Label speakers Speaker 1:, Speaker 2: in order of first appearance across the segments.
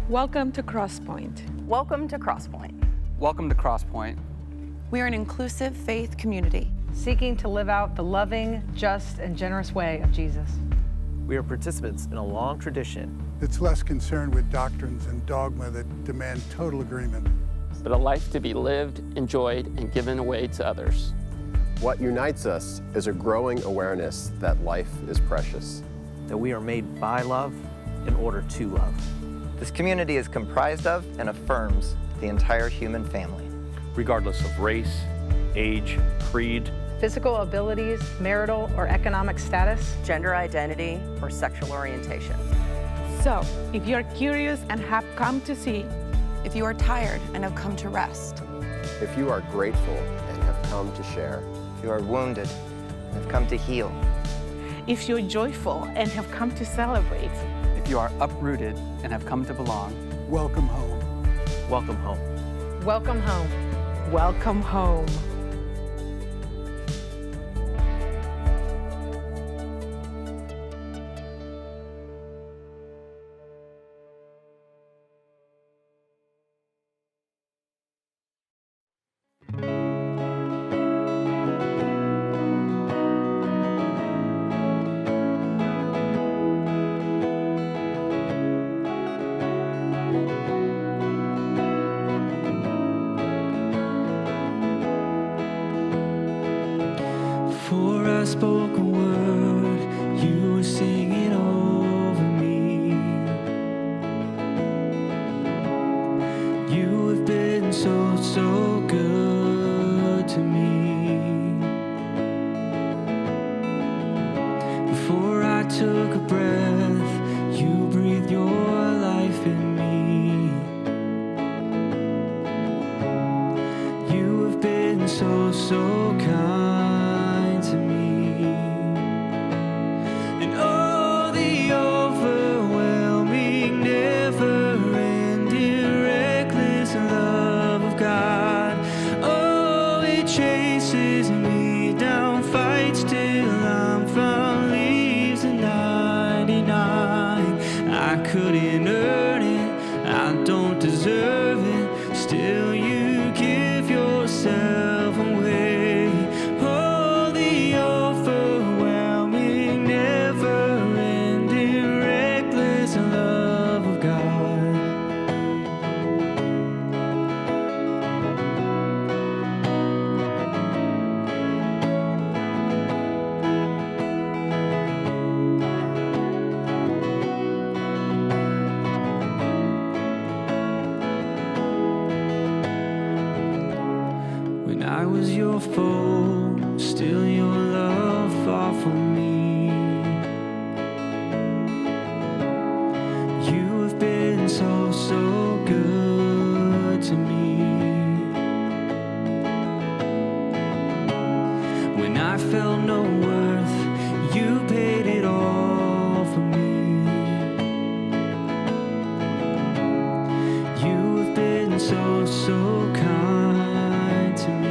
Speaker 1: Welcome to Crosspoint.
Speaker 2: Welcome to Crosspoint.
Speaker 3: Welcome to Crosspoint.
Speaker 4: We are an inclusive faith community
Speaker 5: seeking to live out the loving, just, and generous way of Jesus.
Speaker 6: We are participants in a long tradition
Speaker 7: that's less concerned with doctrines and dogma that demand total agreement,
Speaker 8: but a life to be lived, enjoyed, and given away to others.
Speaker 9: What unites us is a growing awareness that life is precious.
Speaker 6: That we are made by love in order to love.
Speaker 10: This community is comprised of and affirms the entire human family.
Speaker 11: Regardless of race, age, creed,
Speaker 5: physical abilities, marital or economic status,
Speaker 2: gender identity, or sexual orientation.
Speaker 1: So, if you're curious and have come to see,
Speaker 4: if you are tired and have come to rest,
Speaker 9: if you are grateful and have come to share,
Speaker 10: if you are wounded and have come to heal,
Speaker 1: if you're joyful and have come to celebrate,
Speaker 3: if you are uprooted and have come to belong,
Speaker 7: welcome home.
Speaker 6: Welcome home.
Speaker 5: Welcome home.
Speaker 1: Welcome home.
Speaker 12: Spoke a word, you were singing over me. You have been so, so good to me. Before I took a breath, you breathed your life in me. You have been so, so kind to me. Couldn't earn it, I don't deserve it, still you give yourself away. Oh, the overwhelming, never-ending, reckless love of God. I was your foe, still your love far from me. You have been so, so good to me. When I felt no worth, you paid it all for me. You have been so, so kind to me.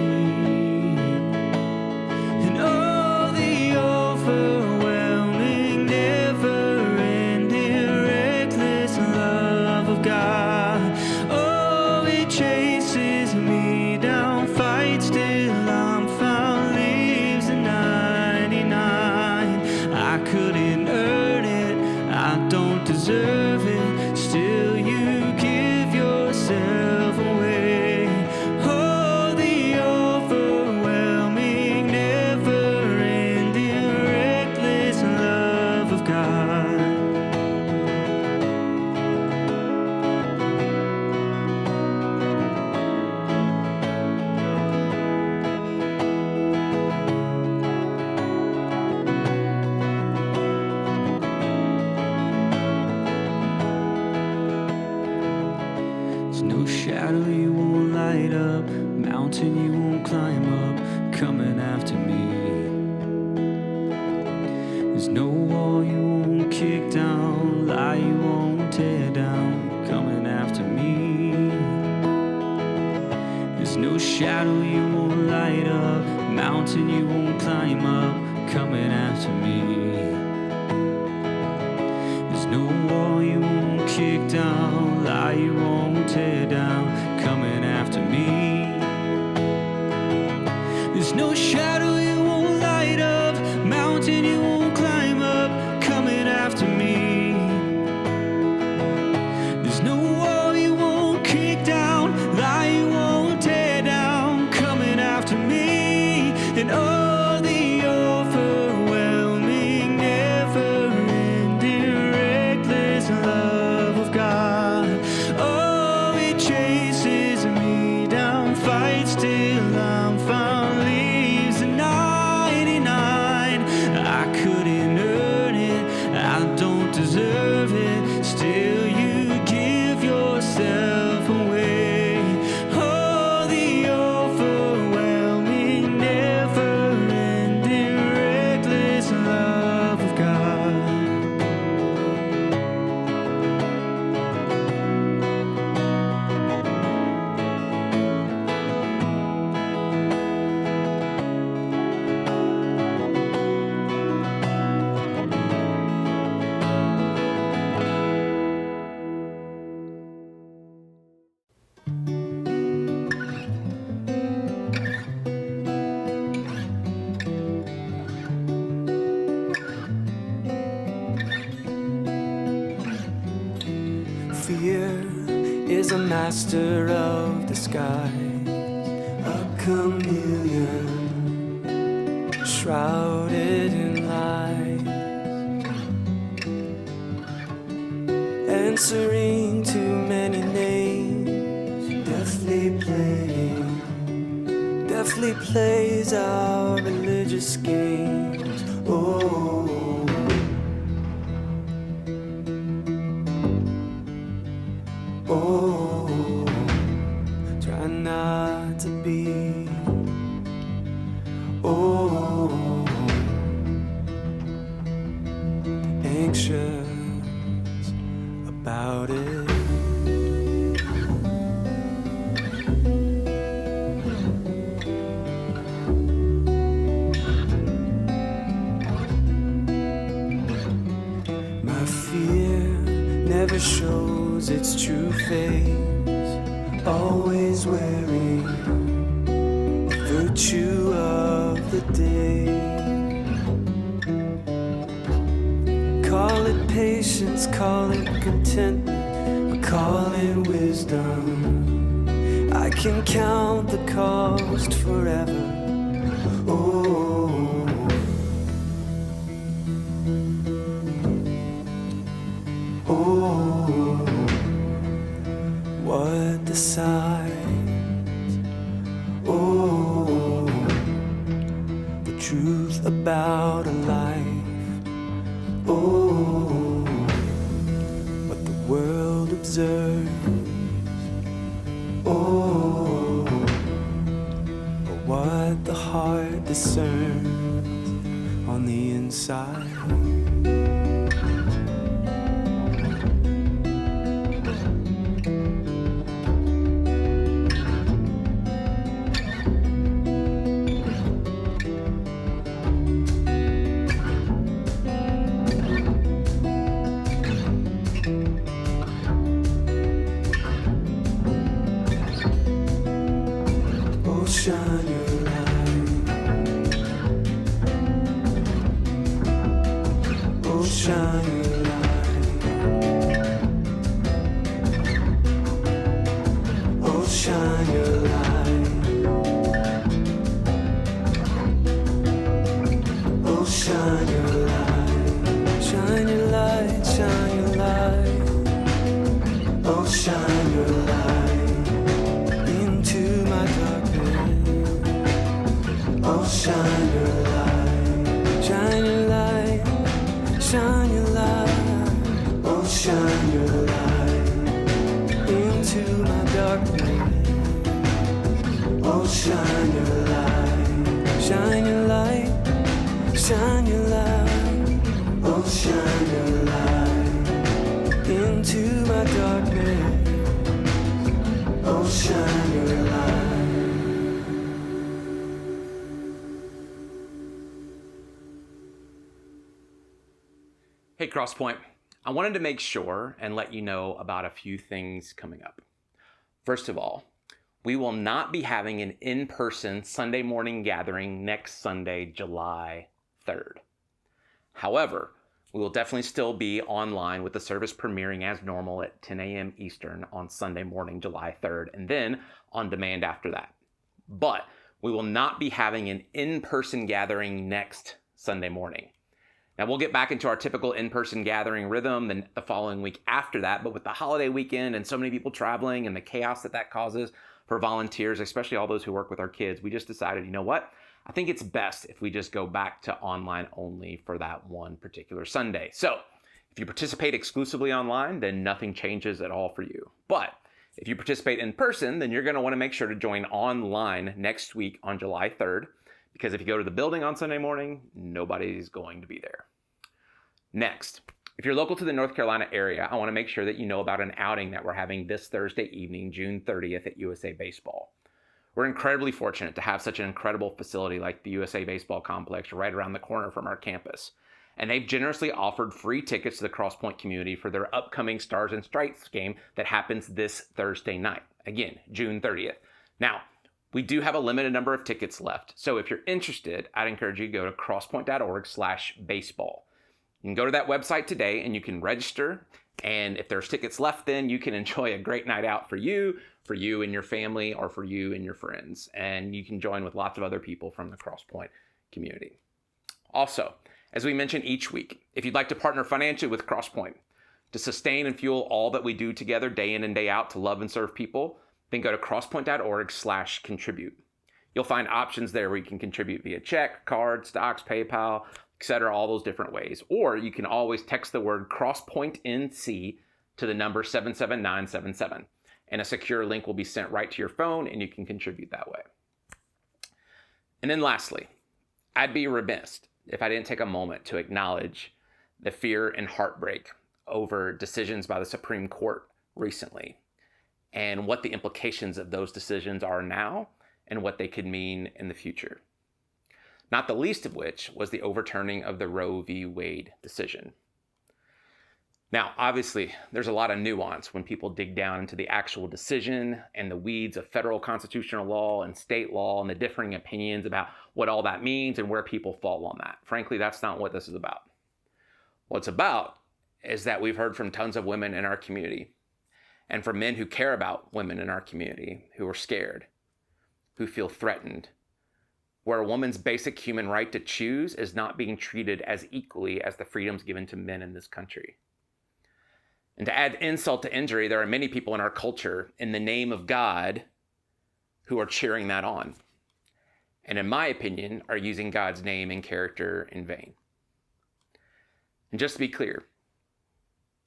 Speaker 12: Couldn't earn it, I don't deserve it, still you give yourself away. Oh, the overwhelming, never-ending, reckless love of God. No shadow you won't light up, mountain you won't climb up, coming after me. There's no wall you won't kick down, lie you won't tear down, coming after me. There's no shadow you won't light up, mountain you won't climb up, coming after me. There's no wall you won't kick down, lie lie you won't tear down, coming after me. There's no shadow you won't light up, mountain you won't climb up, coming after me. There's no wall you won't kick down, lie you won't tear down, coming after me. And oh, the overwhelming, never-ending, reckless love of God. Oh, it chases me down, fights till I'm found, leaves the 99. I couldn't earn it, I don't deserve it, still you give yourself away. Oh, the overwhelming, never-ending, reckless love of God.
Speaker 13: Fear is a master of disguise, a chameleon shrouded in lies, answering to many names, deftly plays our religious games. Oh, oh, try not to be. Oh, anxious about it. My fear never shows its true face, always wearing the virtue of the day. Call it patience, call it contentment, or call it wisdom. I can count the cost forever. Oh, oh, what decides? Oh, the truth about a life. Oh, what the world observes. Oh, or what the heart discerns on the inside. Shine your light. Oh, shine your light. Oh, shine your light. Oh, shine your light. Shine your light, shine your light. Oh, shine your light into my darkness. Oh, shine your light, shine your light, shine your light. Oh, shine your light into my darkness. Oh, shine your light, shine your light, shine your light. Oh, shine your light into my darkness. Oh, shine your light.
Speaker 14: Hey Crosspoint, I wanted to make sure and let you know about a few things coming up. First of all, we will not be having an in-person Sunday morning gathering next Sunday, July 3rd. However, we will definitely still be online with the service premiering as normal at 10 a.m. Eastern on Sunday morning, July 3rd, and then on demand after that. But we will not be having an in-person gathering next Sunday morning. Now, we'll get back into our typical in-person gathering rhythm the following week after that, but with the holiday weekend and so many people traveling and the chaos that causes for volunteers, especially all those who work with our kids, we just decided, you know what? I think it's best if we just go back to online only for that one particular Sunday. So if you participate exclusively online, then nothing changes at all for you. But if you participate in person, then you're going to want to make sure to join online next week on July 3rd, because if you go to the building on Sunday morning, nobody's going to be there. Next, if you're local to the North Carolina area, I want to make sure that you know about an outing that we're having this Thursday evening, June 30th at USA Baseball. We're incredibly fortunate to have such an incredible facility like the USA Baseball Complex right around the corner from our campus. And they've generously offered free tickets to the Crosspointe community for their upcoming Stars and Stripes game that happens this Thursday night. Again, June 30th. Now, we do have a limited number of tickets left. So if you're interested, I'd encourage you to go to crosspoint.org/baseball. You can go to that website today and you can register. And if there's tickets left, then you can enjoy a great night out for you and your family, or for you and your friends. And you can join with lots of other people from the Crosspointe community. Also, as we mention each week, if you'd like to partner financially with Crosspointe to sustain and fuel all that we do together day in and day out to love and serve people, then go to crosspoint.org/contribute. You'll find options there where you can contribute via check, card, stocks, PayPal, etc., all those different ways. Or you can always text the word crosspointenc to the number 77977. And a secure link will be sent right to your phone and you can contribute that way. And then lastly, I'd be remiss if I didn't take a moment to acknowledge the fear and heartbreak over decisions by the Supreme Court recently and what the implications of those decisions are now and what they could mean in the future. Not the least of which was the overturning of the Roe v. Wade decision. Now, obviously, there's a lot of nuance when people dig down into the actual decision and the weeds of federal constitutional law and state law and the differing opinions about what all that means and where people fall on that. Frankly, that's not what this is about. What it's about is that we've heard from tons of women in our community and from men who care about women in our community, who are scared, who feel threatened, where a woman's basic human right to choose is not being treated as equally as the freedoms given to men in this country. And to add insult to injury, there are many people in our culture, in the name of God, who are cheering that on. And in my opinion, are using God's name and character in vain. And just to be clear,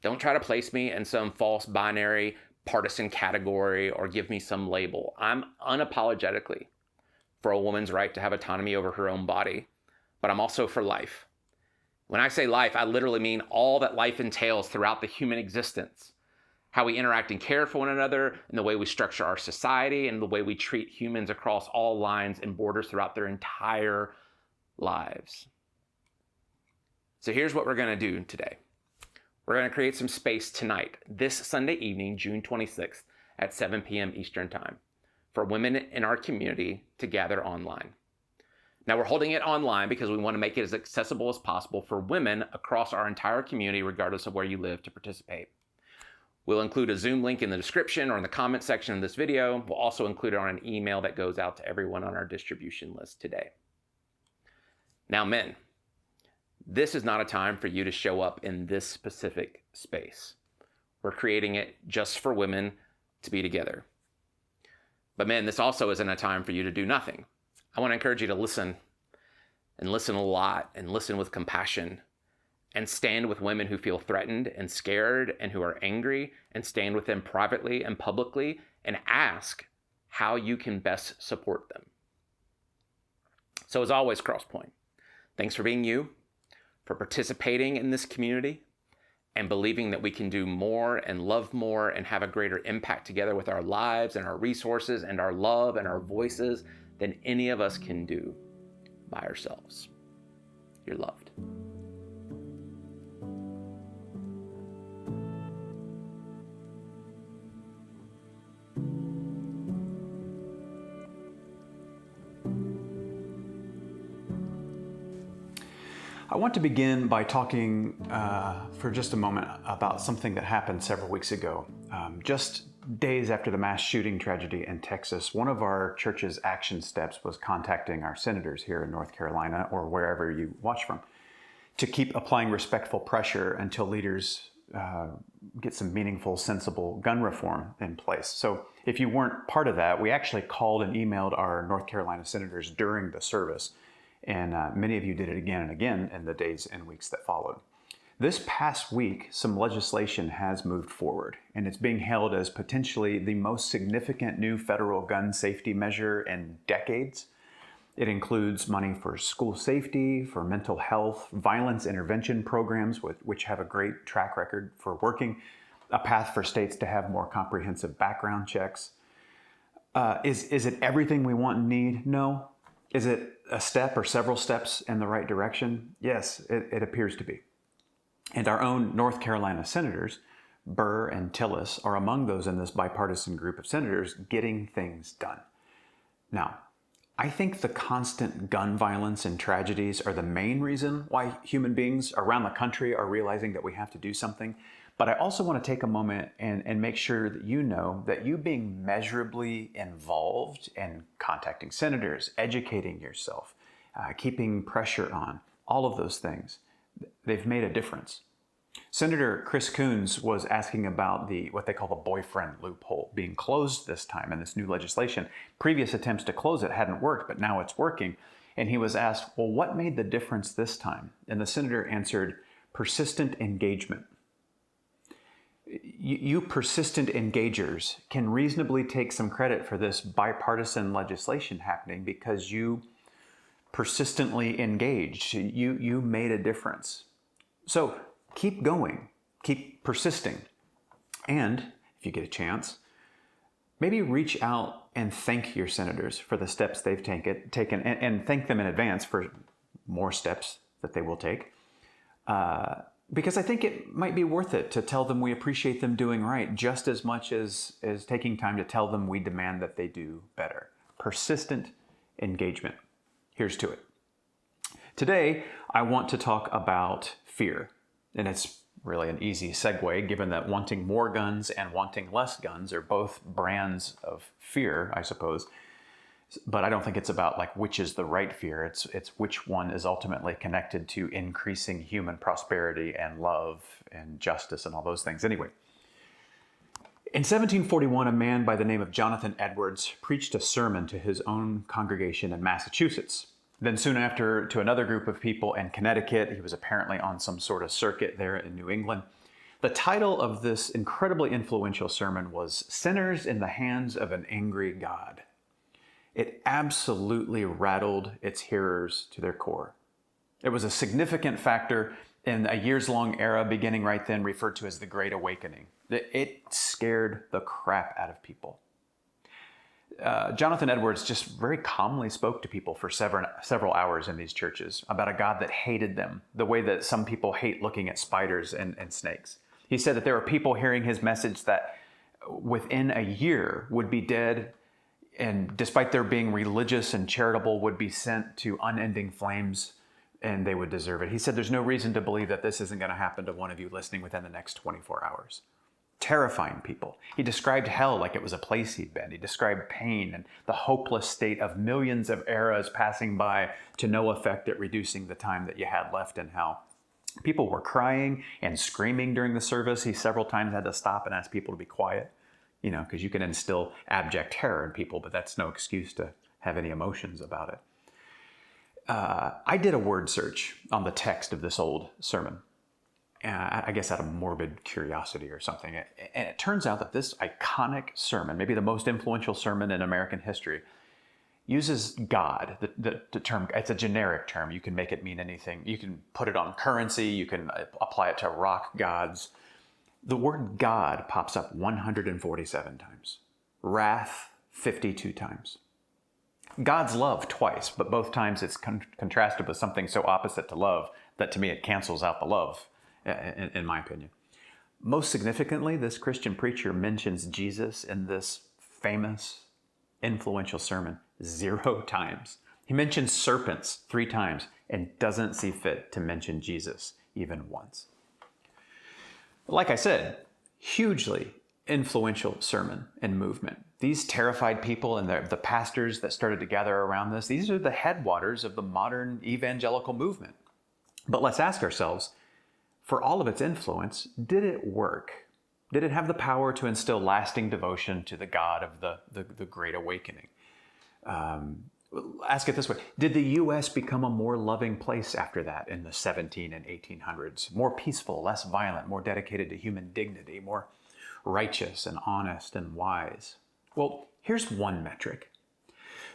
Speaker 14: don't try to place me in some false binary partisan category or give me some label. I'm unapologetically for a woman's right to have autonomy over her own body, but I'm also for life. When I say life, I literally mean all that life entails throughout the human existence. How we interact and care for one another, and the way we structure our society, and the way we treat humans across all lines and borders throughout their entire lives. So here's what we're going to do today. We're going to create some space tonight, this Sunday evening, June 26th at 7 p.m. Eastern Time, for women in our community to gather online. Now, we're holding it online because we want to make it as accessible as possible for women across our entire community, regardless of where you live, to participate. We'll include a Zoom link in the description or in the comment section of this video. We'll also include it on an email that goes out to everyone on our distribution list today. Now, men, this is not a time for you to show up in this specific space. We're creating it just for women to be together. But men, this also isn't a time for you to do nothing. I want to encourage you to listen, and listen a lot, and listen with compassion, and stand with women who feel threatened and scared and who are angry, and stand with them privately and publicly, and ask how you can best support them. So as always, Crosspoint, thanks for being you, for participating in this community, and believing that we can do more and love more and have a greater impact together with our lives and our resources and our love and our voices than any of us can do by ourselves. You're loved.
Speaker 15: I want to begin by talking for just a moment about something that happened several weeks ago. Just days after the mass shooting tragedy in Texas, one of our church's action steps was contacting our senators here in North Carolina, or wherever you watch from, to keep applying respectful pressure until leaders get some meaningful, sensible gun reform in place. So if you weren't part of that, we actually called and emailed our North Carolina senators during the service. And many of you did it again and again in the days and weeks that followed. This past week, some legislation has moved forward, and it's being hailed as potentially the most significant new federal gun safety measure in decades. It includes money for school safety, for mental health, violence intervention programs, which have a great track record for working, a path for states to have more comprehensive background checks. Is it everything we want and need? No. Is it a step or several steps in the right direction? Yes, it appears to be. And our own North Carolina senators, Burr and Tillis, are among those in this bipartisan group of senators getting things done. Now, I think the constant gun violence and tragedies are the main reason why human beings around the country are realizing that we have to do something. But I also want to take a moment and make sure that you know that you being measurably involved in contacting senators, educating yourself, keeping pressure on, all of those things, they've made a difference. Senator Chris Coons was asking about what they call the boyfriend loophole being closed this time in this new legislation. Previous attempts to close it hadn't worked, but now it's working. And he was asked, well, what made the difference this time? And the senator answered, persistent engagement. You persistent engagers can reasonably take some credit for this bipartisan legislation happening because you persistently engaged. You made a difference. So keep going, keep persisting. And if you get a chance, maybe reach out and thank your senators for the steps they've taken and thank them in advance for more steps that they will take. Because I think it might be worth it to tell them we appreciate them doing right just as much as taking time to tell them we demand that they do better. Persistent engagement. Here's to it. Today, I want to talk about fear. And it's really an easy segue given that wanting more guns and wanting less guns are both brands of fear, I suppose. But I don't think it's about which is the right fear. It's which one is ultimately connected to increasing human prosperity and love and justice and all those things. Anyway, in 1741, a man by the name of Jonathan Edwards preached a sermon to his own congregation in Massachusetts. Then soon after, to another group of people in Connecticut. He was apparently on some sort of circuit there in New England. The title of this incredibly influential sermon was Sinners in the Hands of an Angry God. It absolutely rattled its hearers to their core. It was a significant factor in a years-long era beginning right then referred to as the Great Awakening. It scared the crap out of people. Jonathan Edwards just very calmly spoke to people for several hours in these churches about a God that hated them, the way that some people hate looking at spiders and snakes. He said that there were people hearing his message that within a year would be dead, and despite their being religious and charitable, would be sent to unending flames, and they would deserve it. He said there's no reason to believe that this isn't going to happen to one of you listening within the next 24 hours. Terrifying people. He described hell like it was a place he'd been. He described pain and the hopeless state of millions of eras passing by to no effect at reducing the time that you had left in hell. People were crying and screaming during the service. He several times had to stop and ask people to be quiet. Because you can instill abject terror in people, but that's no excuse to have any emotions about it. I did a word search on the text of this old sermon, I guess out of morbid curiosity or something. And it turns out that this iconic sermon, maybe the most influential sermon in American history, uses God, the term. It's a generic term. You can make it mean anything. You can put it on currency. You can apply it to rock gods. The word God pops up 147 times. Wrath, 52 times. God's love twice, but both times it's contrasted with something so opposite to love that to me it cancels out the love, in my opinion. Most significantly, this Christian preacher mentions Jesus in this famous, influential sermon 0 times. He mentions serpents 3 times. and doesn't see fit to mention Jesus even once. Like I said, hugely influential sermon and movement. These terrified people and the pastors that started to gather around this, these are the headwaters of the modern evangelical movement. But let's ask ourselves, for all of its influence, did it work? Did it have the power to instill lasting devotion to the God of the Great Awakening? Ask it this way. Did the U.S. become a more loving place after that in the 17 and 1800s? More peaceful, less violent, more dedicated to human dignity, more righteous and honest and wise? Well, here's one metric.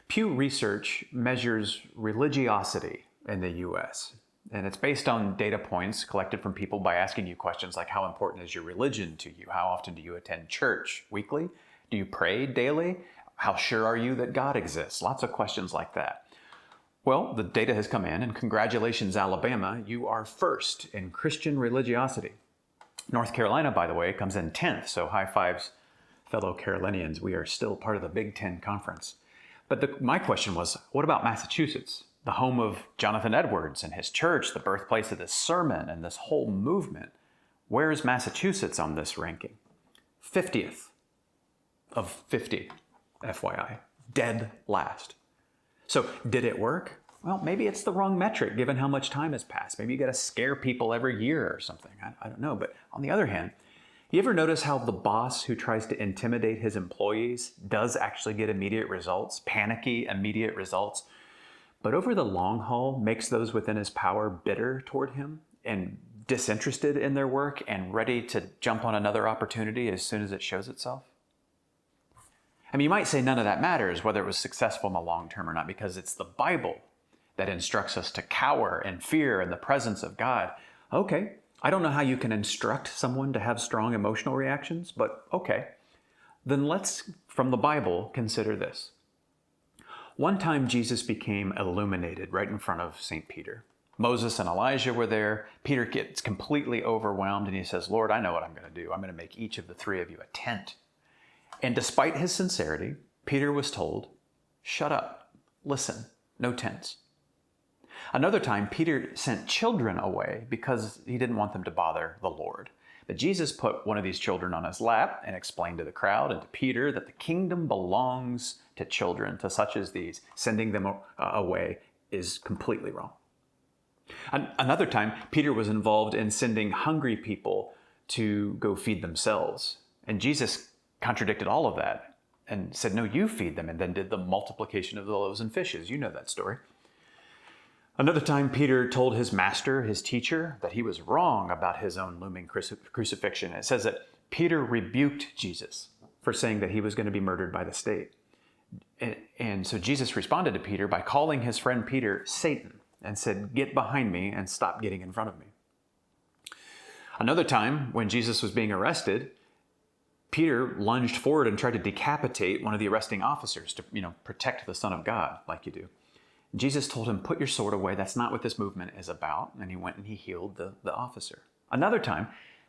Speaker 15: Pew Research measures religiosity in the U.S., and it's based on data points collected from people by asking you questions like, how important is your religion to you? How often do you attend church weekly? Do you pray daily? How sure are you that God exists? Lots of questions like that. Well, the data has come in, and congratulations, Alabama, you are first in Christian religiosity. North Carolina, by the way, comes in 10th, so high fives, fellow Carolinians. We are still part of the Big Ten Conference. But my question was, what about Massachusetts, the home of Jonathan Edwards and his church, the birthplace of this sermon and this whole movement? Where is Massachusetts on this ranking? 50th of 50. FYI, dead last. So did it work? Well, maybe it's the wrong metric given how much time has passed. Maybe you got to scare people every year or something. I don't know. But on the other hand, you ever notice how the boss who tries to intimidate his employees does actually get immediate results, panicky immediate results, but over the long haul makes those within his power bitter toward him and disinterested in their work and ready to jump on another opportunity as soon as it shows itself? I mean, you might say none of that matters, whether it was successful in the long term or not, because it's the Bible that instructs us to cower in fear in the presence of God. Okay, I don't know how you can instruct someone to have strong emotional reactions, but okay. Then let's, from the Bible, consider this. One time Jesus became illuminated right in front of St. Peter. Moses and Elijah were there. Peter gets completely overwhelmed and he says, Lord, I know what I'm going to do. I'm going to make each of the three of you a tent. And despite his sincerity, Peter was told, shut up, listen, no tents. Another time, Peter sent children away because he didn't want them to bother the Lord. But Jesus put one of these children on his lap and explained to the crowd and to Peter that the kingdom belongs to children, to such as these. Sending them away is completely wrong. Another time, Peter was involved in sending hungry people to go feed themselves. And Jesus contradicted all of that and said, no, you feed them, and then did the multiplication of the loaves and fishes. You know that story. Another time, Peter told his master, his teacher, that he was wrong about his own looming crucifixion. It says that Peter rebuked Jesus for saying that he was going to be murdered by the state. And so Jesus responded to Peter by calling his friend Peter Satan and said, get behind me and stop getting in front of me. Another time, when Jesus was being arrested, Peter lunged forward and tried to decapitate one of the arresting officers to, protect the Son of God, like you do. Jesus told him, put your sword away. That's not what this movement is about. And he went and he healed the officer. Another time,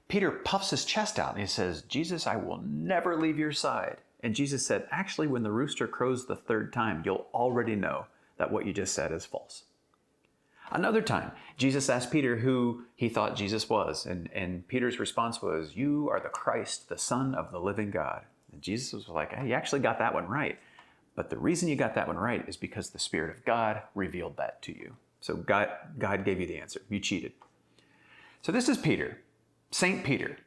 Speaker 15: Peter puffs his chest out and he says, Jesus, I will never leave your side. And Jesus said, actually, when the rooster crows the third time, you'll already know that what you just said is false. Another time, Jesus asked Peter who he thought Jesus was, and Peter's response was, you are the Christ, the Son of the living God. And Jesus was like, hey, you actually got that one right. But the reason you got that one right is because the Spirit of God revealed that to you. So God gave you the answer. You cheated. So this is Peter, St. Peter,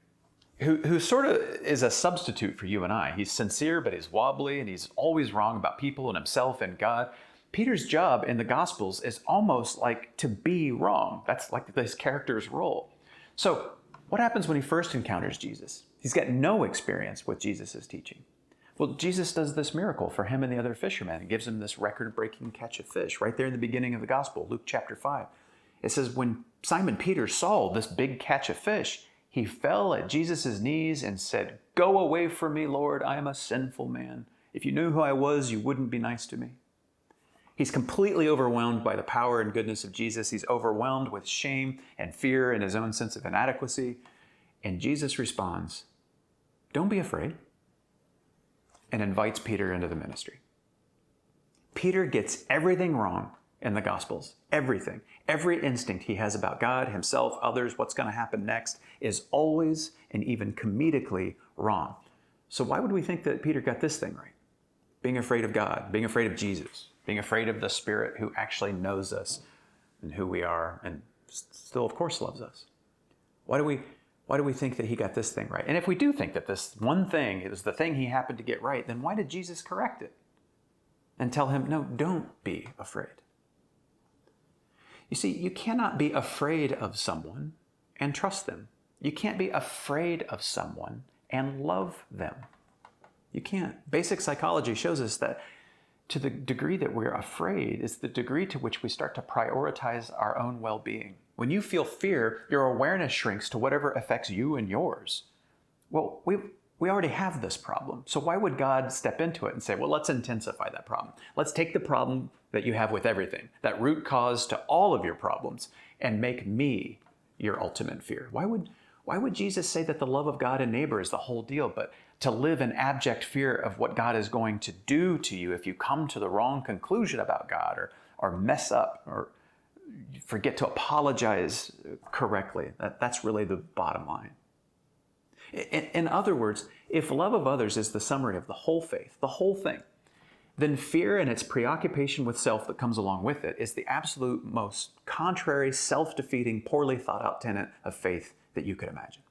Speaker 15: who sort of is a substitute for you and I. He's sincere, but he's wobbly, and he's always wrong about people and himself and God. Peter's job in the Gospels is almost like to be wrong. That's like his character's role. So what happens when he first encounters Jesus? He's got no experience with Jesus' teaching. Well, Jesus does this miracle for him and the other fishermen. He gives him this record-breaking catch of fish right there in the beginning of the Gospel, Luke chapter 5. It says, when Simon Peter saw this big catch of fish, he fell at Jesus' knees and said, go away from me, Lord, I am a sinful man. If you knew who I was, you wouldn't be nice to me. He's completely overwhelmed by the power and goodness of Jesus. He's overwhelmed with shame and fear and his own sense of inadequacy. And Jesus responds, don't be afraid, and invites Peter into the ministry. Peter gets everything wrong in the Gospels. Everything, every instinct he has about God, himself, others, what's going to happen next, is always and even comedically wrong. So why would we think that Peter got this thing right? Being afraid of God, being afraid of Jesus, being afraid of the Spirit who actually knows us and who we are and still, of course, loves us. Why do we think that he got this thing right? And if we do think that this one thing is the thing he happened to get right, then why did Jesus correct it and tell him, no, don't be afraid? You see, you cannot be afraid of someone and trust them. You can't be afraid of someone and love them. You can't. Basic psychology shows us that to the degree that we're afraid is the degree to which we start to prioritize our own well-being. When you feel fear, your awareness shrinks to whatever affects you and yours. Well, we already have this problem. So why would God step into it and say, well, let's intensify that problem. Let's take the problem that you have with everything, that root cause to all of your problems, and make me your ultimate fear. Why would Jesus say that the love of God and neighbor is the whole deal, but to live in abject fear of what God is going to do to you if you come to the wrong conclusion about God or mess up or forget to apologize correctly? That's really the bottom line. In other words, if love of others is the summary of the whole faith, the whole thing, then fear and its preoccupation with self that comes along with it is the absolute most contrary, self-defeating, poorly thought out tenet of faith that you could imagine.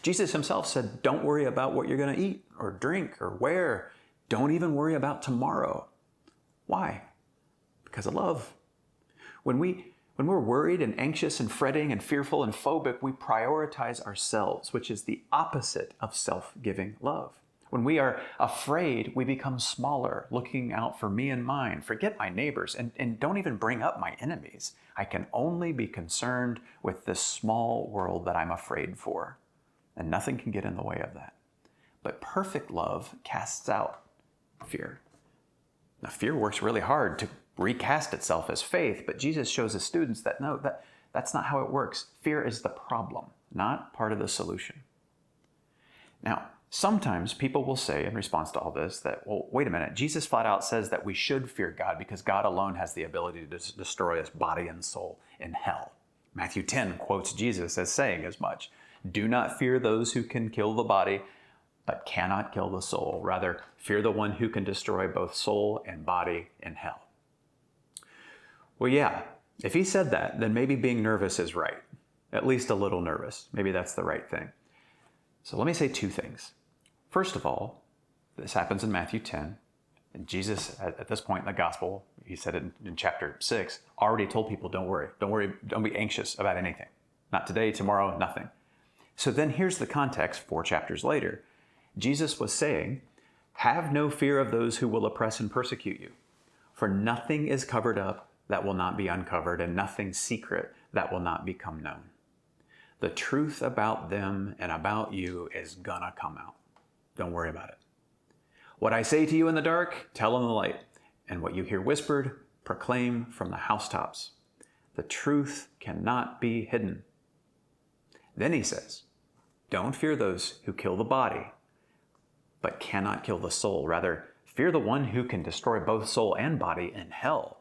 Speaker 15: Jesus himself said, don't worry about what you're going to eat or drink or wear. Don't even worry about tomorrow. Why? Because of love. When we're worried and anxious and fretting and fearful and phobic, we prioritize ourselves, which is the opposite of self-giving love. When we are afraid, we become smaller, looking out for me and mine. Forget my neighbors and don't even bring up my enemies. I can only be concerned with this small world that I'm afraid for, and nothing can get in the way of that. But perfect love casts out fear. Now, fear works really hard to recast itself as faith, but Jesus shows his students that no, that's not how it works. Fear is the problem, not part of the solution. Now, sometimes people will say in response to all this that, well, wait a minute, Jesus flat out says that we should fear God because God alone has the ability to destroy us body and soul in hell. Matthew 10 quotes Jesus as saying as much. Do not fear those who can kill the body, but cannot kill the soul. Rather, fear the one who can destroy both soul and body in hell. Well, yeah, if he said that, then maybe being nervous is right. At least a little nervous. Maybe that's the right thing. So let me say two things. First of all, this happens in Matthew 10. And Jesus, at this point in the gospel, he said it in chapter 6, already told people, don't worry, don't be anxious about anything. Not today, tomorrow, nothing. So then here's the context 4 chapters later. Jesus was saying, have no fear of those who will oppress and persecute you. For nothing is covered up that will not be uncovered, and nothing secret that will not become known. The truth about them and about you is gonna come out. Don't worry about it. What I say to you in the dark, tell in the light. And what you hear whispered, proclaim from the housetops. The truth cannot be hidden. Then he says, don't fear those who kill the body, but cannot kill the soul. Rather, fear the one who can destroy both soul and body in hell.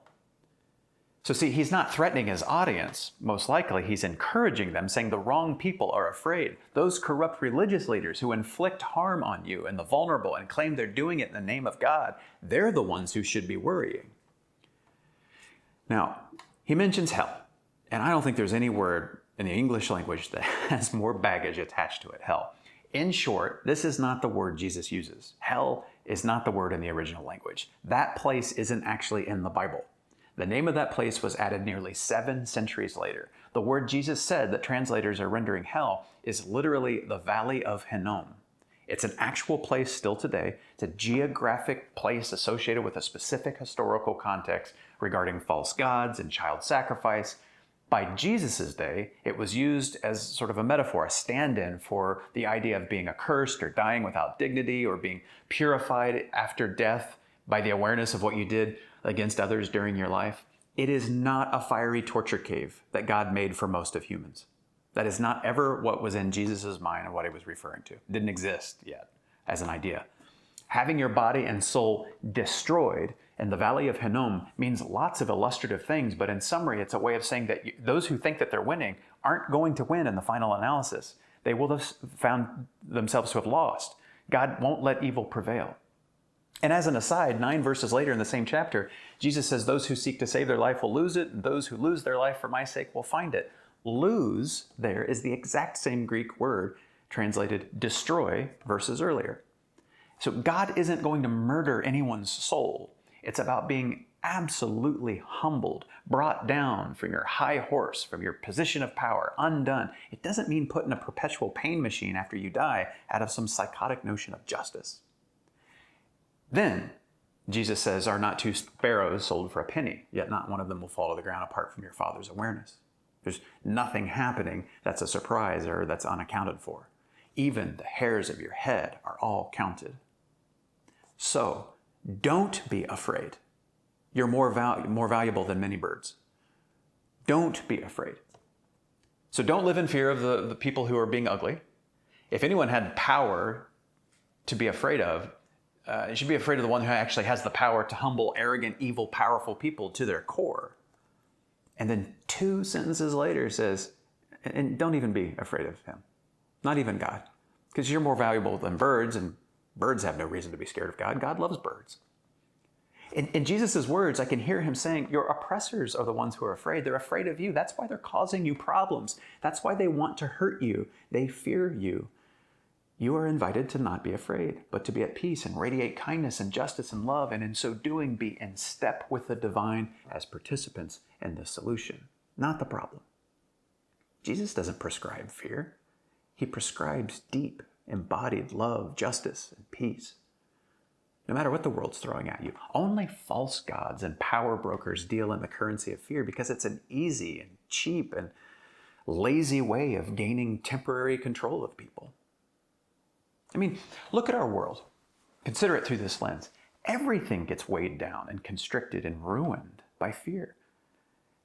Speaker 15: So see, he's not threatening his audience. Most likely, he's encouraging them, saying the wrong people are afraid. Those corrupt religious leaders who inflict harm on you and the vulnerable and claim they're doing it in the name of God, they're the ones who should be worrying. Now, he mentions hell, and I don't think there's any word in the English language that has more baggage attached to it, hell. In short, this is not the word Jesus uses. Hell is not the word in the original language. That place isn't actually in the Bible. The name of that place was added nearly 7 centuries later. The word Jesus said that translators are rendering hell is literally the Valley of Hinnom. It's an actual place still today. It's a geographic place associated with a specific historical context regarding false gods and child sacrifice. By Jesus' day, it was used as sort of a metaphor, a stand-in for the idea of being accursed or dying without dignity or being purified after death by the awareness of what you did against others during your life. It is not a fiery torture cave that God made for most of humans. That is not ever what was in Jesus' mind and what he was referring to. It didn't exist yet as an idea. Having your body and soul destroyed in the Valley of Hinnom means lots of illustrative things, but in summary, it's a way of saying that those who think that they're winning aren't going to win in the final analysis. They will have found themselves to have lost. God won't let evil prevail. And as an aside, 9 verses later in the same chapter, Jesus says, those who seek to save their life will lose it, and those who lose their life for my sake will find it. Lose there is the exact same Greek word translated destroy verses earlier. So God isn't going to murder anyone's soul. It's about being absolutely humbled, brought down from your high horse, from your position of power, undone. It doesn't mean put in a perpetual pain machine after you die out of some psychotic notion of justice. Then, Jesus says, are not 2 sparrows sold for a penny, yet not one of them will fall to the ground apart from your Father's awareness. There's nothing happening that's a surprise or that's unaccounted for. Even the hairs of your head are all counted. So, don't be afraid. You're more valuable than many birds. Don't be afraid. So don't live in fear of the people who are being ugly. If anyone had power to be afraid of, you should be afraid of the one who actually has the power to humble, arrogant, evil, powerful people to their core. And then 2 sentences later says, and don't even be afraid of him. Not even God. Because you're more valuable than birds, and birds have no reason to be scared of God. God loves birds. In Jesus' words, I can hear him saying, your oppressors are the ones who are afraid. They're afraid of you. That's why they're causing you problems. That's why they want to hurt you. They fear you. You are invited to not be afraid, but to be at peace and radiate kindness and justice and love, and in so doing, be in step with the divine as participants in the solution, not the problem. Jesus doesn't prescribe fear. He prescribes deep, embodied love, justice, and peace. No matter what the world's throwing at you, only false gods and power brokers deal in the currency of fear because it's an easy and cheap and lazy way of gaining temporary control of people. I mean, look at our world. Consider it through this lens. Everything gets weighed down and constricted and ruined by fear.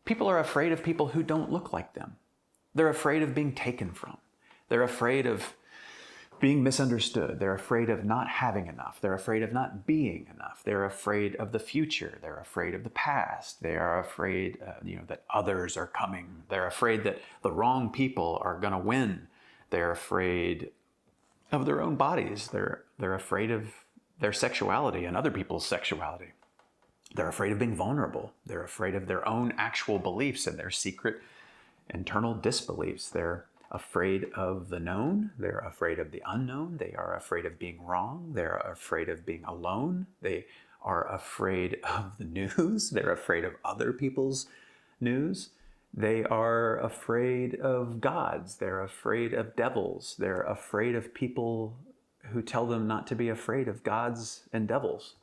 Speaker 15: People are afraid of people who don't look like them. They're afraid of being taken from. They're afraid of being misunderstood. They're afraid of not having enough. They're afraid of not being enough. They're afraid of the future. They're afraid of the past. They are afraid that others are coming. They're afraid that the wrong people are going to win. They're afraid of their own bodies. They're afraid of their sexuality and other people's sexuality. They're afraid of being vulnerable. They're afraid of their own actual beliefs and their secret internal disbeliefs. They're afraid of the known. They're afraid of the unknown. They are afraid of being wrong. They're afraid of being alone. They are afraid of the news. They're afraid of other people's news. They are afraid of gods. They're afraid of devils. They're afraid of people who tell them not to be afraid of gods and devils.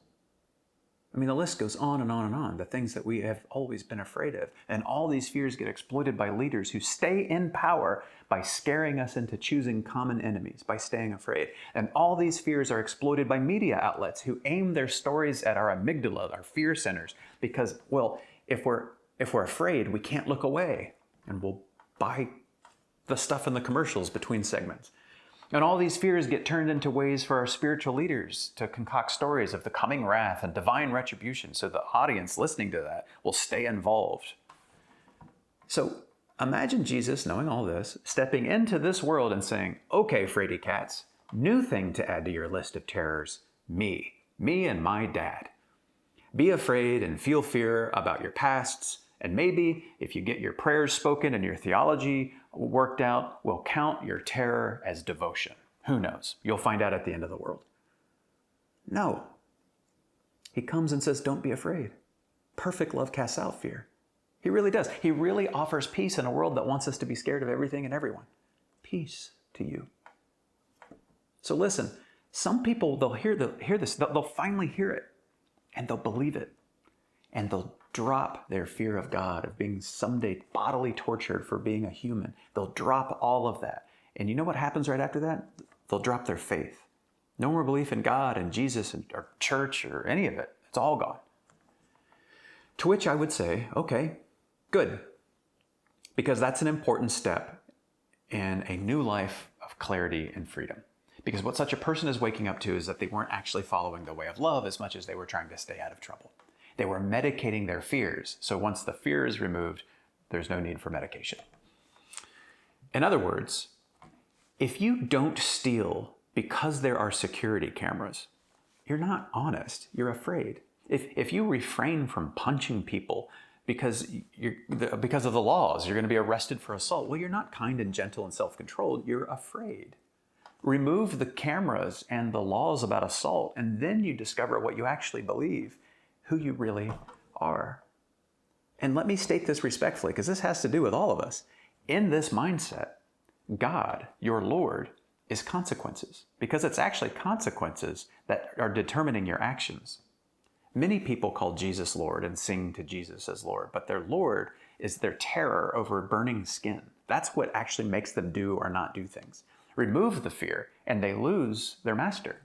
Speaker 15: I mean, the list goes on and on and on, the things that we have always been afraid of. And all these fears get exploited by leaders who stay in power by scaring us into choosing common enemies, by staying afraid. And all these fears are exploited by media outlets who aim their stories at our amygdala, our fear centers, because, well, if we're afraid, we can't look away, and we'll buy the stuff in the commercials between segments. And all these fears get turned into ways for our spiritual leaders to concoct stories of the coming wrath and divine retribution, so the audience listening to that will stay involved. So imagine Jesus, knowing all this, stepping into this world and saying, okay, fraidy cats, new thing to add to your list of terrors, me and my dad. Be afraid and feel fear about your pasts, and maybe if you get your prayers spoken and your theology worked out, we'll count your terror as devotion. Who knows? You'll find out at the end of the world. No. He comes and says, don't be afraid. Perfect love casts out fear. He really does. He really offers peace in a world that wants us to be scared of everything and everyone. Peace to you. So listen, some people, they'll hear this, they'll finally hear it, and they'll believe it, and they'll drop their fear of God, of being someday bodily tortured for being a human. They'll drop all of that. And you know what happens right after that? They'll drop their faith. No more belief in God and Jesus or church or any of it. It's all gone. To which I would say, okay, good. Because that's an important step in a new life of clarity and freedom. Because what such a person is waking up to is that they weren't actually following the way of love as much as they were trying to stay out of trouble. They were medicating their fears. So once the fear is removed, there's no need for medication. In other words, if you don't steal because there are security cameras, you're not honest, you're afraid. If you refrain from punching people because of the laws, you're going to be arrested for assault, well, you're not kind and gentle and self-controlled, you're afraid. Remove the cameras and the laws about assault, and then you discover what you actually believe, who you really are. And let me state this respectfully, because this has to do with all of us. In this mindset, God, your Lord, is consequences, because it's actually consequences that are determining your actions. Many people call Jesus Lord and sing to Jesus as Lord, but their Lord is their terror over burning skin. That's what actually makes them do or not do things. Remove the fear, and they lose their master.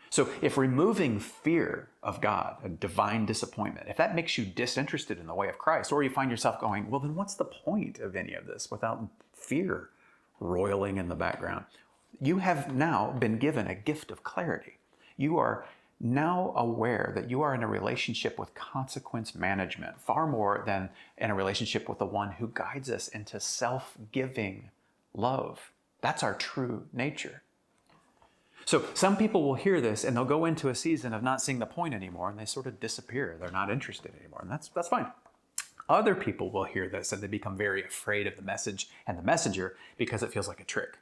Speaker 15: So if removing fear of God, a divine disappointment, if that makes you disinterested in the way of Christ, or you find yourself going, well, then what's the point of any of this without fear roiling in the background? You have now been given a gift of clarity. You are now aware that you are in a relationship with consequence management, far more than in a relationship with the one who guides us into self-giving love. That's our true nature. So some people will hear this and they'll go into a season of not seeing the point anymore, and they sort of disappear. They're not interested anymore, and that's fine. Other people will hear this and they become very afraid of the message and the messenger because it feels like a trick.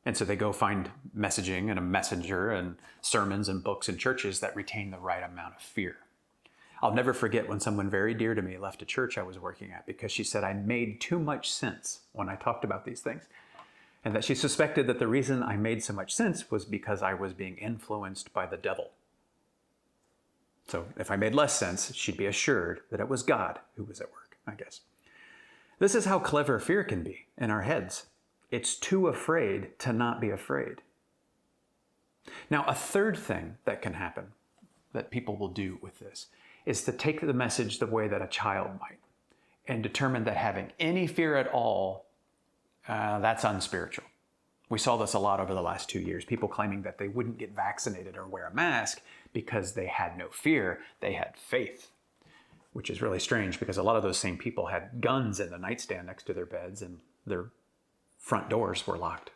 Speaker 15: And so they go find messaging and a messenger and sermons and books and churches that retain the right amount of fear. I'll never forget when someone very dear to me left a church I was working at because she said I made too much sense when I talked about these things. And that she suspected that the reason I made so much sense was because I was being influenced by the devil. So if I made less sense, she'd be assured that it was God who was at work, I guess. This is how clever fear can be in our heads. It's too afraid to not be afraid. Now, a third thing that can happen that people will do with this is to take the message the way that a child might and determine that having any fear at all, that's unspiritual. We saw this a lot over the last 2 years. People claiming that they wouldn't get vaccinated or wear a mask because they had no fear, they had faith. Which is really strange because a lot of those same people had guns in the nightstand next to their beds and their front doors were locked.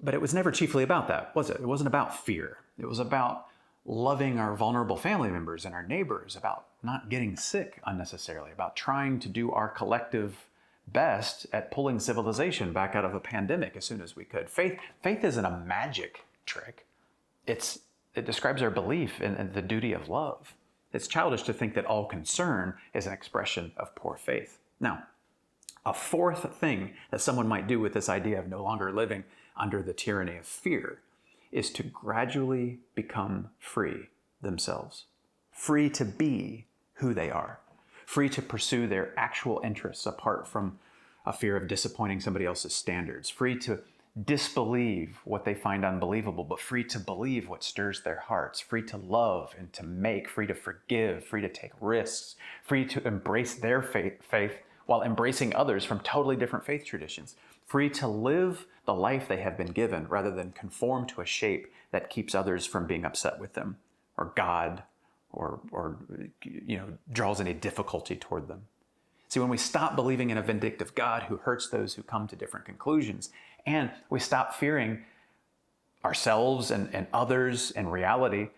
Speaker 15: But it was never chiefly about that, was it? It wasn't about fear. It was about loving our vulnerable family members and our neighbors, about not getting sick unnecessarily, about trying to do our collective best at pulling civilization back out of a pandemic as soon as we could. Faith isn't a magic trick. It describes our belief in the duty of love. It's childish to think that all concern is an expression of poor faith. Now, a fourth thing that someone might do with this idea of no longer living under the tyranny of fear is to gradually become free themselves, free to be who they are, free to pursue their actual interests apart from a fear of disappointing somebody else's standards, free to disbelieve what they find unbelievable, but free to believe what stirs their hearts, free to love and to make, free to forgive, free to take risks, free to embrace their faith while embracing others from totally different faith traditions, free to live the life they have been given rather than conform to a shape that keeps others from being upset with them or God or draws any difficulty toward them. See, when we stop believing in a vindictive God who hurts those who come to different conclusions, and we stop fearing ourselves and others and reality,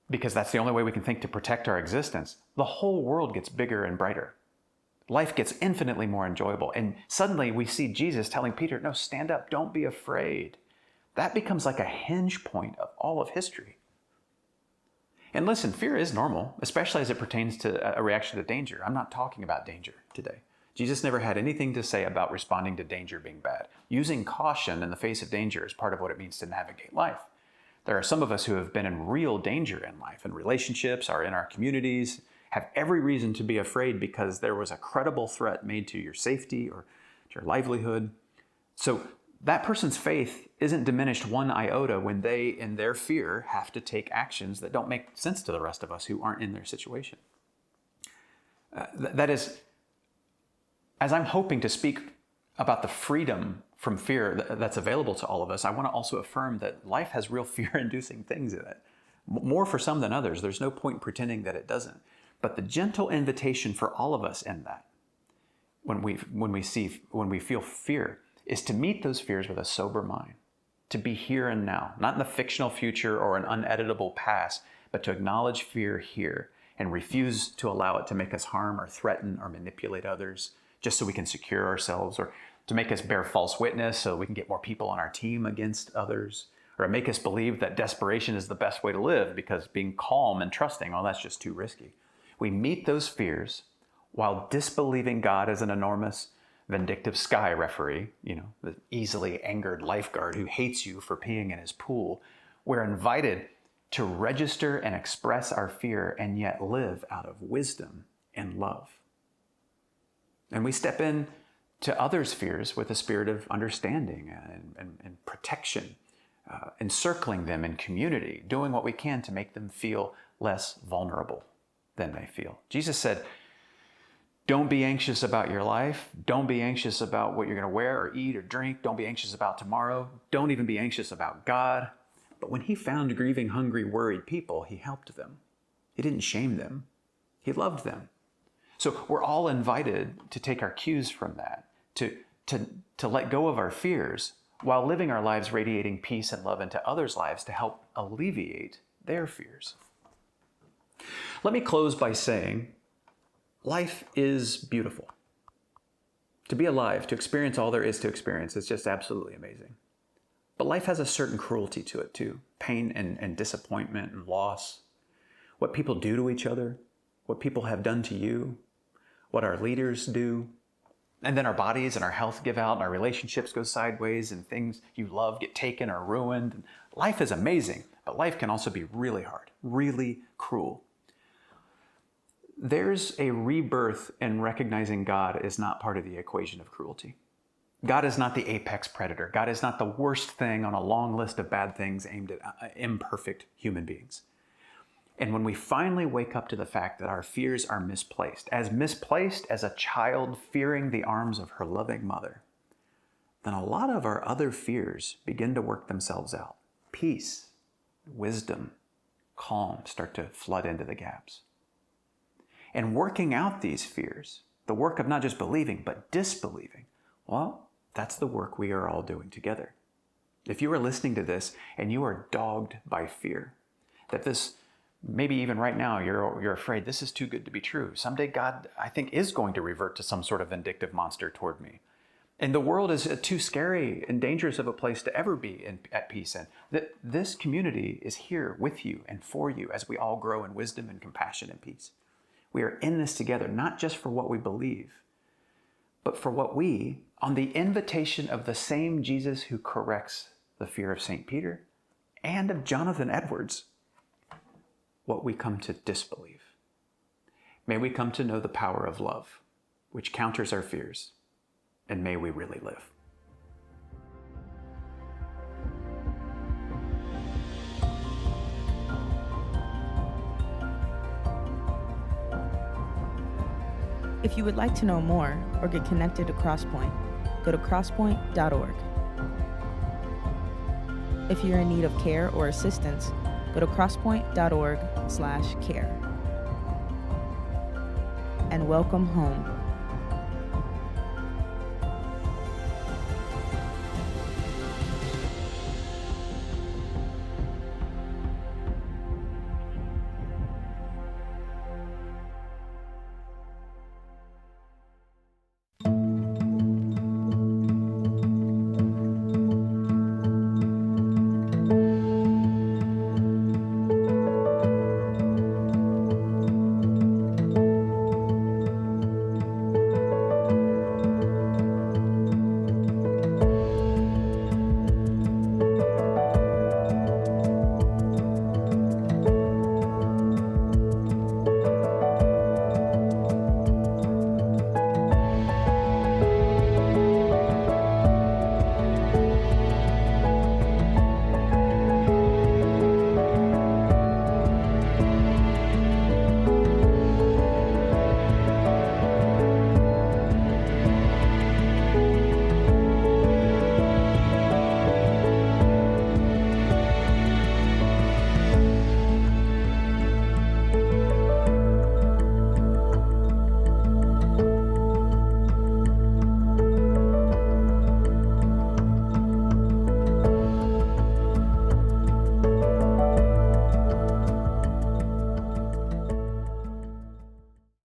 Speaker 15: because that's the only way we can think to protect our existence, the whole world gets bigger and brighter. Life gets infinitely more enjoyable. And suddenly we see Jesus telling Peter, no, stand up, don't be afraid. That becomes like a hinge point of all of history. And listen, fear is normal, especially as it pertains to a reaction to danger. I'm not talking about danger today. Jesus never had anything to say about responding to danger being bad. Using caution in the face of danger is part of what it means to navigate life. There are some of us who have been in real danger in life, in relationships or in our communities, have every reason to be afraid because there was a credible threat made to your safety or to your livelihood. So that person's faith isn't diminished one iota when they, in their fear, have to take actions that don't make sense to the rest of us who aren't in their situation. That is, as I'm hoping to speak about the freedom from fear that's available to all of us, I want to also affirm that life has real fear-inducing things in it. More for some than others. There's no point in pretending that it doesn't. But the gentle invitation for all of us in that, when we feel fear, is to meet those fears with a sober mind, to be here and now, not in the fictional future or an uneditable past, but to acknowledge fear here and refuse to allow it to make us harm or threaten or manipulate others just so we can secure ourselves, or to make us bear false witness so we can get more people on our team against others, or make us believe that desperation is the best way to live because being calm and trusting, well, that's just too risky. We meet those fears while disbelieving God as an enormous, vindictive sky referee, the easily angered lifeguard who hates you for peeing in his pool. We're invited to register and express our fear and yet live out of wisdom and love. And we step in to others' fears with a spirit of understanding and protection, encircling them in community, doing what we can to make them feel less vulnerable than they feel. Jesus said, don't be anxious about your life. Don't be anxious about what you're going to wear or eat or drink. Don't be anxious about tomorrow. Don't even be anxious about God. But when he found grieving, hungry, worried people, he helped them. He didn't shame them. He loved them. So we're all invited to take our cues from that, to let go of our fears while living our lives radiating peace and love into others' lives to help alleviate their fears. Let me close by saying, life is beautiful. To be alive, to experience all there is to experience, is just absolutely amazing. But life has a certain cruelty to it too. Pain and disappointment and loss. What people do to each other, what people have done to you, what our leaders do. And then our bodies and our health give out and our relationships go sideways and things you love get taken or ruined. Life is amazing, but life can also be really hard, really cruel. There's a rebirth in recognizing God is not part of the equation of cruelty. God is not the apex predator. God is not the worst thing on a long list of bad things aimed at imperfect human beings. And when we finally wake up to the fact that our fears are misplaced as a child fearing the arms of her loving mother, then a lot of our other fears begin to work themselves out. Peace, wisdom, calm start to flood into the gaps. And working out these fears, the work of not just believing, but disbelieving, well, that's the work we are all doing together. If you are listening to this and you are dogged by fear, that this, maybe even right now, you're afraid this is too good to be true. Someday God, I think, is going to revert to some sort of vindictive monster toward me. And the world is too scary and dangerous of a place to ever be at peace in. That this community is here with you and for you as we all grow in wisdom and compassion and peace. We are in this together, not just for what we believe, but for what we, on the invitation of the same Jesus who corrects the fear of St. Peter and of Jonathan Edwards, what we come to disbelieve. May we come to know the power of love, which counters our fears, and may we really live.
Speaker 16: If you would like to know more or get connected to Crosspoint, go to crosspoint.org. If you're in need of care or assistance, go to crosspoint.org/care. And welcome home.